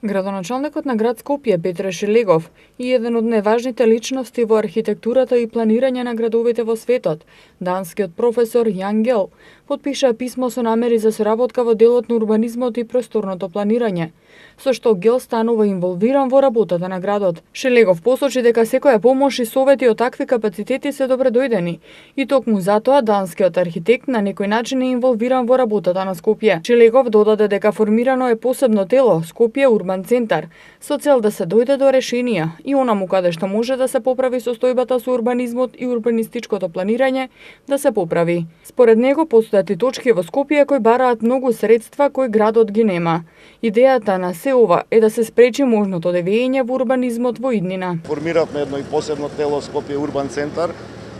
Градоначалникот на град Скопје Петре Шелегов и еден од најважните личности во архитектурата и планирање на градовите во светот, данскиот професор Јан Гел, потпиша писмо со намери за соработка во делот на урбанизмот и просторното планирање, со што Гел станува инволвиран во работата на градот. Шелегов посочи дека секоја помош и совети од такви капацитети се добредојдени и токму затоа данскиот архитект на некој начин е инволвиран во работата на Скопје. Шелегов додаде дека формирано е посебно тело Скопје Урбан центар со цел да се дојде до решенија и онаму каде што може да се поправи состојбата со урбанизмот и урбанистичкото планирање да се поправи. Според него постојат и точки во Скопје кои бараат многу средства кои градот ги нема. Идејата на се ова е да се спречи можното девење во урбанизмот во иднина. Формиравме едно и посебно тело Скопје Урбан центар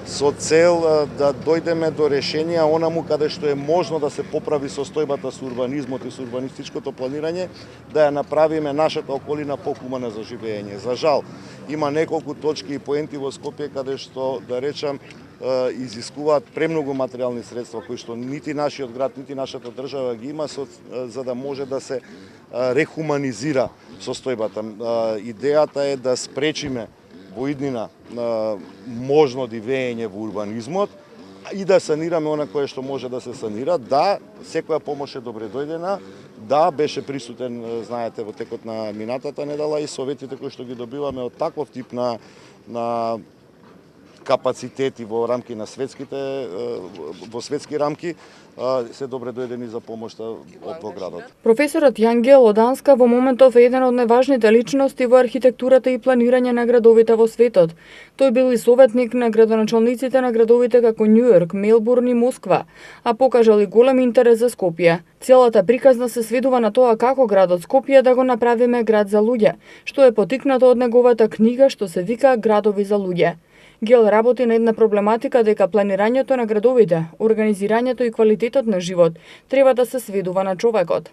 со цел да дојдеме до решенија онаму каде што е можно да се поправи состојбата со урбанизмот и со урбанистичкото планирање, да ја направиме нашата околина похумана за живење. За жал, има неколку точки и поенти во Скопје каде што, да речам, изискуваат премногу материјални средства кои што нити нашиот град, нити нашата држава ги има за да може да се рехуманизира состојбата. Идејата е да спречиме во иднина можно дивење во урбанизмот и да санираме она кое што може да се санира. Да, секоја помош е добре дојдена, да, беше присутен, знаете, во текот на минатата недела и советите кои што ги добиваме од таков тип на капацитети во рамки на во светски рамки се добре дојдени за помошта во градот. Професорот Јан Гел од Данска во моментов е еден од најважните личности во архитектурата и планирање на градовите во светот. Тој бил и советник на градоначалниците на градовите како Њујорк, Мелбурн и Москва, а покажал и голем интерес за Скопје. Целата приказна се сведува на тоа како градот Скопје да го направиме град за луѓе, што е потикнато од неговата книга што се вика Градови за луѓе. Гел работи на една проблематика дека планирањето на градовите, организирањето и квалитетот на живот треба да се сведува на човекот.